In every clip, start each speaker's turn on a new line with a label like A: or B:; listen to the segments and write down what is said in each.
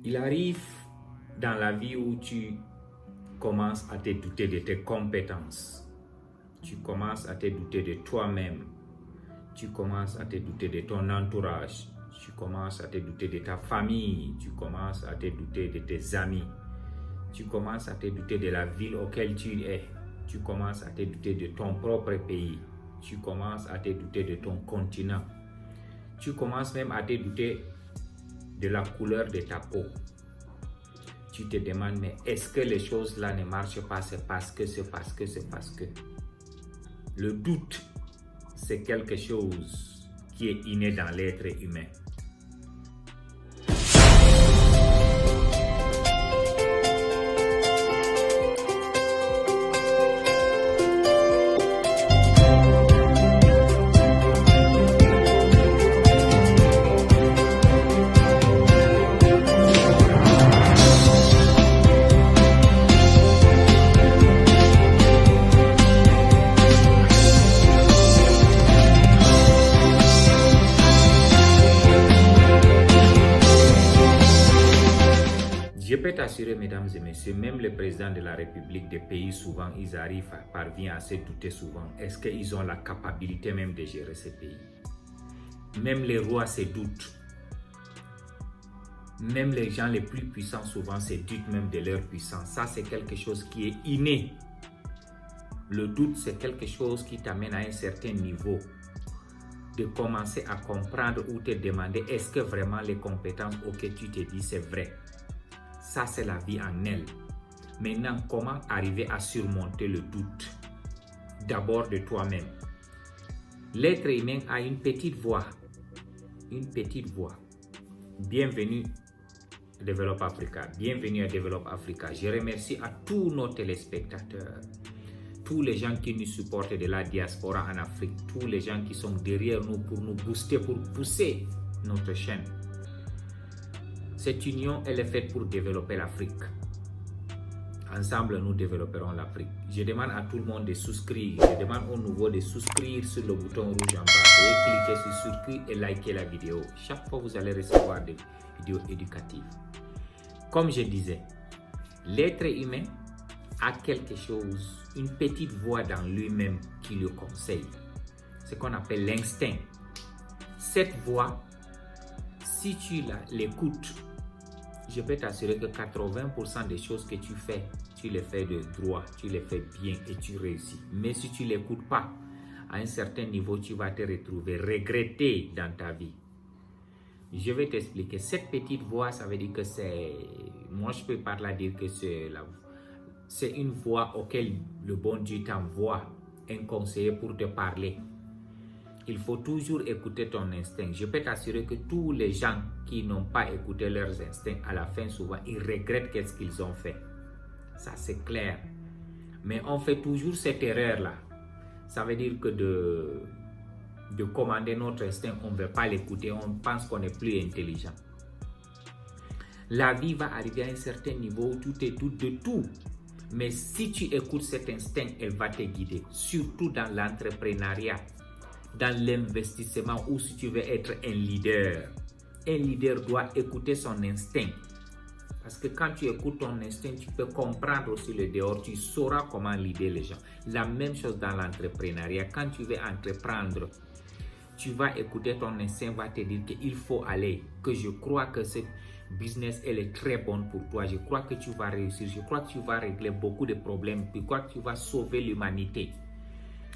A: Il arrive dans la vie où tu commences à te douter de tes compétences. Tu commences à te douter de toi-même. Tu commences à te douter de ton entourage. Tu commences à te douter de ta famille. Tu commences à te douter de tes amis. Tu commences à te douter de la ville auquel tu es. Tu commences à te douter de ton propre pays. Tu commences à te douter de ton continent. Tu commences même à te douter de la couleur de ta peau. Tu te demandes, mais est-ce que les choses là ne marchent pas? C'est parce que. Le doute, c'est quelque chose qui est inné dans l'être humain. Je peux t'assurer, mesdames et messieurs, même le président de la République des pays, souvent, ils parviennent à se douter souvent. Est-ce qu'ils ont la capacité même de gérer ces pays? Même les rois se doutent. Même les gens les plus puissants, souvent, se doutent même de leur puissance. Ça, c'est quelque chose qui est inné. Le doute, c'est quelque chose qui t'amène à un certain niveau de commencer à comprendre ou te demander est-ce que vraiment les compétences auxquelles tu te dis c'est vrai. Ça, c'est la vie en elle. Maintenant, comment arriver à surmonter le doute? D'abord de toi-même. L'être humain a une petite voix. Une petite voix. Bienvenue à Develop Africa. Bienvenue à Develop Africa. Je remercie à tous nos téléspectateurs, tous les gens qui nous supportent de la diaspora en Afrique, tous les gens qui sont derrière nous pour nous booster, pour pousser notre chaîne. Cette union, elle est faite pour développer l'Afrique. Ensemble, nous développerons l'Afrique. Je demande à tout le monde de souscrire. Je demande aux nouveaux de souscrire sur le bouton rouge en bas. Et cliquez sur souscrire et likez la vidéo. Chaque fois, vous allez recevoir des vidéos éducatives. Comme je disais, l'être humain a quelque chose, une petite voix dans lui-même qui le conseille. Ce qu'on appelle l'instinct. Cette voix, si tu l'écoutes, je peux t'assurer que 80% des choses que tu les fais de droit, tu les fais bien et tu réussis. Mais si tu ne l'écoutes pas, à un certain niveau, tu vas te retrouver regretté dans ta vie. Je vais t'expliquer. Cette petite voix, ça veut dire que c'est... Moi, je peux pas la dire que c'est une voix auquel le bon Dieu t'envoie un conseiller pour te parler. Il faut toujours écouter ton instinct. Je peux t'assurer que tous les gens qui n'ont pas écouté leurs instincts, à la fin, souvent, ils regrettent qu'est-ce qu'ils ont fait. Ça, c'est clair. Mais on fait toujours cette erreur-là. Ça veut dire que de commander notre instinct, on ne veut pas l'écouter, on pense qu'on est plus intelligent. La vie va arriver à un certain niveau où tu te doutes de tout. Mais si tu écoutes cet instinct, elle va te guider. Surtout dans l'entrepreneuriat, dans l'investissement ou si tu veux être un leader. Un leader doit écouter son instinct. Parce que quand tu écoutes ton instinct, tu peux comprendre aussi le dehors. Tu sauras comment leader les gens. La même chose dans l'entrepreneuriat. Quand tu veux entreprendre, tu vas écouter ton instinct, va te dire qu'il faut aller. Que je crois que cette business, elle est très bonne pour toi. Je crois que tu vas réussir. Je crois que tu vas régler beaucoup de problèmes. Je crois que tu vas sauver l'humanité.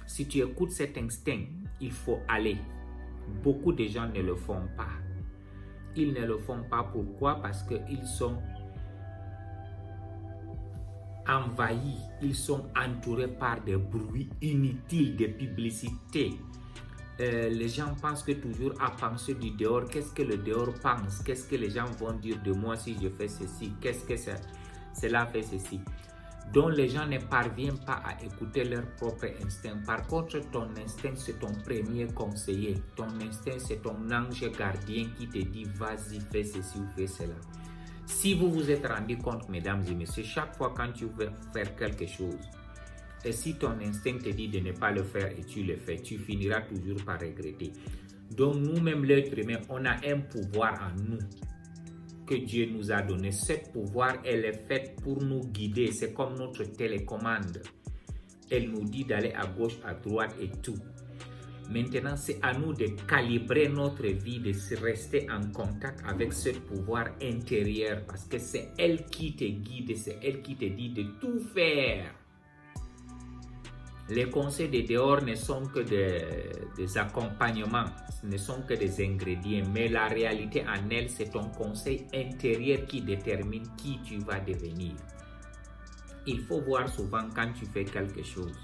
A: Si tu écoutes cet instinct, il faut aller. Beaucoup de gens ne le font pas. Ils ne le font pas. Pourquoi? Parce qu'ils sont envahis. Ils sont entourés par des bruits inutiles, des publicités. Les gens pensent que toujours à penser du dehors. Qu'est-ce que le dehors pense? Qu'est-ce que les gens vont dire de moi si je fais ceci? Qu'est-ce que cela fait ceci? Donc les gens ne parviennent pas à écouter leur propre instinct. Par contre, ton instinct, c'est ton premier conseiller. Ton instinct, c'est ton ange gardien qui te dit vas-y, fais ceci ou fais cela. Si vous vous êtes rendu compte, mesdames et messieurs, chaque fois quand tu veux faire quelque chose, et si ton instinct te dit de ne pas le faire et tu le fais, tu finiras toujours par regretter. Donc nous-mêmes, l'être humain, on a un pouvoir en nous que Dieu nous a donné, ce pouvoir, elle est faite pour nous guider. C'est comme notre télécommande. Elle nous dit d'aller à gauche, à droite et tout. Maintenant, c'est à nous de calibrer notre vie, de rester en contact avec ce pouvoir intérieur parce que c'est elle qui te guide, c'est elle qui te dit de tout faire. Les conseils de dehors ne sont que des accompagnements, ne sont que des ingrédients, mais la réalité en elle, c'est ton conseil intérieur qui détermine qui tu vas devenir. Il faut voir souvent quand tu fais quelque chose,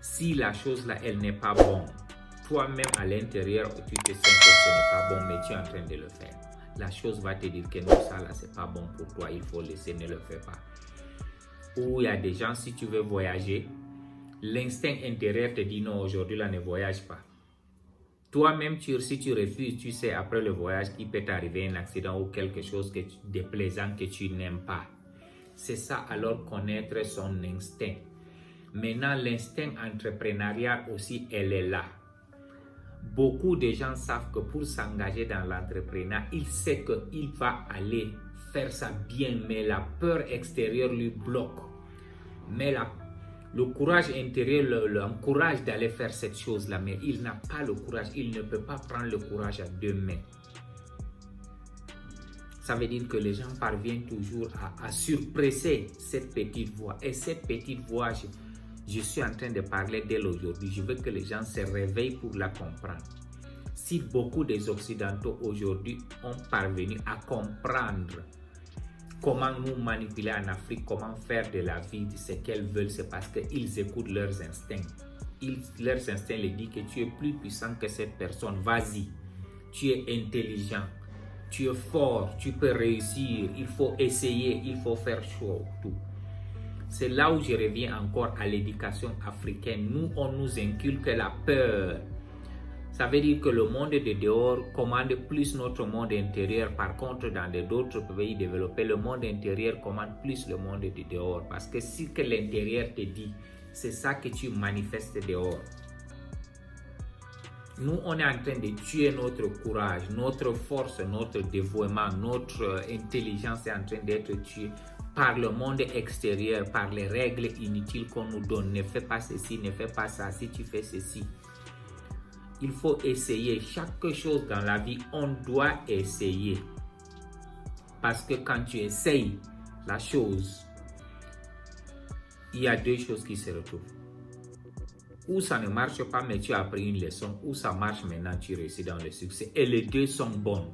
A: si la chose là, elle n'est pas bonne, toi-même à l'intérieur, tu te sens que ce n'est pas bon, mais tu es en train de le faire. La chose va te dire que non, ça là, c'est pas bon pour toi, il faut laisser, ne le fais pas. Ou il y a des gens, si tu veux voyager, l'instinct intérieur te dit non, aujourd'hui là, ne voyage pas. Toi-même, si tu refuses, tu sais après le voyage qu'il peut t'arriver un accident ou quelque chose de déplaisant que tu n'aimes pas. C'est ça alors connaître son instinct. Maintenant, l'instinct entrepreneurial aussi, elle est là. Beaucoup de gens savent que pour s'engager dans l'entrepreneuriat, il sait qu'il va aller faire ça bien, mais la peur extérieure lui bloque. Mais le courage intérieur l'encourage d'aller faire cette chose-là, mais il n'a pas le courage, il ne peut pas prendre le courage à deux mains. Ça veut dire que les gens parviennent toujours à surpresser cette petite voix. Et cette petite voix, je suis en train de parler d'elle aujourd'hui. Je veux que les gens se réveillent pour la comprendre. Si beaucoup des Occidentaux aujourd'hui ont parvenu à comprendre comment nous manipuler en Afrique, comment faire de la vie ce qu'elles veulent, c'est parce qu'ils écoutent leurs instincts. Leurs instincts les disent que tu es plus puissant que cette personne. Vas-y, tu es intelligent, tu es fort, tu peux réussir, il faut essayer, il faut faire choix, tout. C'est là où je reviens encore à l'éducation africaine. Nous, on nous inculque la peur. Ça veut dire que le monde de dehors commande plus notre monde intérieur. Par contre, dans d'autres pays développés, le monde intérieur commande plus le monde de dehors. Parce que ce que l'intérieur te dit, c'est ça que tu manifestes dehors. Nous, on est en train de tuer notre courage, notre force, notre dévouement, notre intelligence est en train d'être tuée par le monde extérieur, par les règles inutiles qu'on nous donne. Ne fais pas ceci, ne fais pas ça, si tu fais ceci. Il faut essayer. Chaque chose dans la vie, on doit essayer. Parce que quand tu essayes la chose, il y a deux choses qui se retrouvent. Ou ça ne marche pas, mais tu as appris une leçon. Ou ça marche maintenant, tu réussis dans le succès. Et les deux sont bons.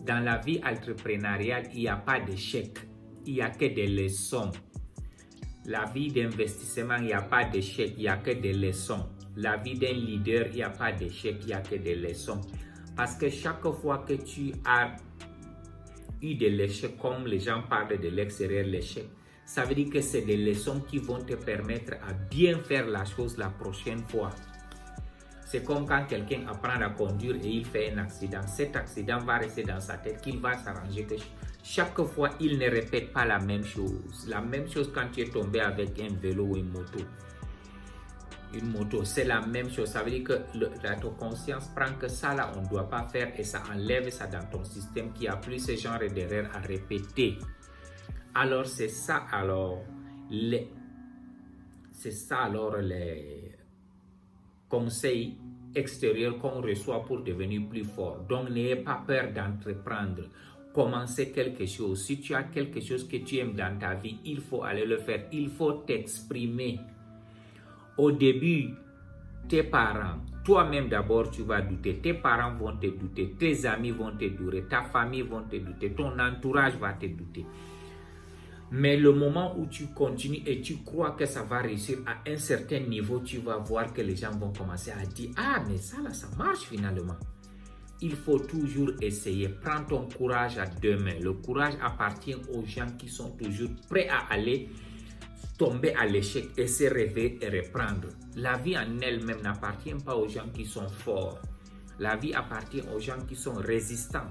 A: Dans la vie entrepreneuriale, il n'y a pas d'échec. Il n'y a que des leçons. La vie d'investissement, il n'y a pas d'échec. Il n'y a que des leçons. La vie d'un leader, il n'y a pas d'échec. Il n'y a que des leçons. Parce que chaque fois que tu as eu de l'échec, comme les gens parlent de l'extérieur, l'échec, ça veut dire que c'est des leçons qui vont te permettre à bien faire la chose la prochaine fois. C'est comme quand quelqu'un apprend à conduire et il fait un accident. Cet accident va rester dans sa tête, qu'il va s'arranger que chaque fois, il ne répète pas la même chose. La même chose quand tu es tombé avec un vélo ou une moto. Une moto, c'est la même chose. Ça veut dire que ta conscience prend que ça là, on ne doit pas faire et ça enlève ça dans ton système qui a plus ce genre d'erreurs à répéter. Alors c'est ça alors les conseils extérieurs qu'on reçoit pour devenir plus fort. Donc n'ayez pas peur d'entreprendre. Commencez quelque chose. Si tu as quelque chose que tu aimes dans ta vie, il faut aller le faire. Il faut t'exprimer. Au début, tes parents, toi-même d'abord tu vas douter. Tes parents vont te douter. Tes amis vont te douter. Ta famille vont te douter. Ton entourage va te douter. Mais le moment où tu continues et tu crois que ça va réussir à un certain niveau, tu vas voir que les gens vont commencer à dire « Ah, mais ça là, ça marche finalement ». Il faut toujours essayer. Prends ton courage à deux mains. Le courage appartient aux gens qui sont toujours prêts à aller tomber à l'échec et se réveiller et reprendre. La vie en elle-même n'appartient pas aux gens qui sont forts. La vie appartient aux gens qui sont résistants.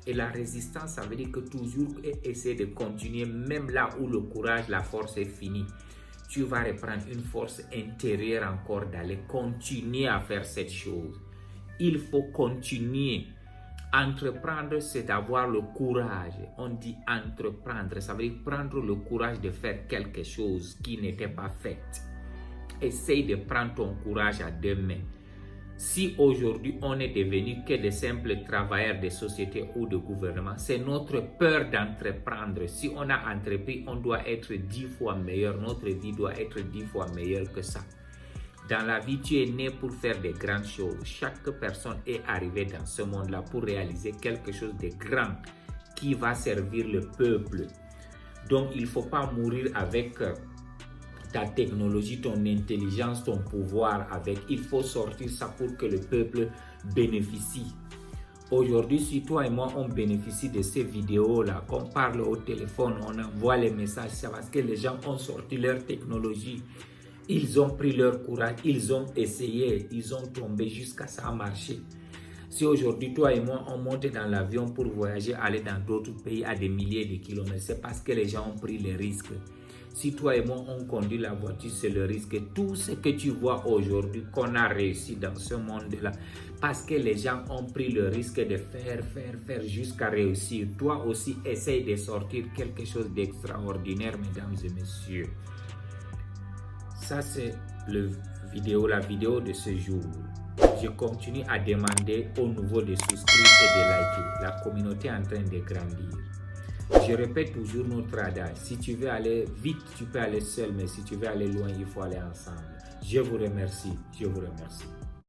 A: Et la résistance, ça veut dire que toujours essayer de continuer, même là où le courage, la force est finie. Tu vas reprendre une force intérieure encore d'aller continuer à faire cette chose. Il faut continuer Entreprendre, c'est avoir le courage. On dit entreprendre, ça veut dire prendre le courage de faire quelque chose qui n'était pas fait. Essaye de prendre ton courage à deux mains. Si aujourd'hui on est devenu que des simples travailleurs de société ou de gouvernement, c'est notre peur d'entreprendre. Si on a entrepris, on doit être 10 fois meilleur. Notre vie doit être 10 fois meilleure que ça. Dans la vie, tu es né pour faire des grandes choses. Chaque personne est arrivée dans ce monde-là pour réaliser quelque chose de grand qui va servir le peuple. Donc, il ne faut pas mourir avec ta technologie, ton intelligence, ton pouvoir avec. Il faut sortir ça pour que le peuple bénéficie. Aujourd'hui, si toi et moi, on bénéficie de ces vidéos-là, qu'on parle au téléphone, on envoie les messages, c'est parce que les gens ont sorti leur technologie. Ils ont pris leur courage, ils ont essayé, ils ont tombé jusqu'à ça a marché. Si aujourd'hui, toi et moi, on monte dans l'avion pour voyager, aller dans d'autres pays à des milliers de kilomètres, c'est parce que les gens ont pris les risques. Si toi et moi, on conduit la voiture, c'est le risque. Tout ce que tu vois aujourd'hui qu'on a réussi dans ce monde-là, parce que les gens ont pris le risque de faire jusqu'à réussir. Toi aussi, essaye de sortir quelque chose d'extraordinaire, mesdames et messieurs. Ça, c'est la vidéo de ce jour. Je continue à demander aux nouveaux de souscrire et de liker. La communauté est en train de grandir. Je répète toujours notre adage. Si tu veux aller vite, tu peux aller seul, mais si tu veux aller loin, il faut aller ensemble. Je vous remercie. Je vous remercie.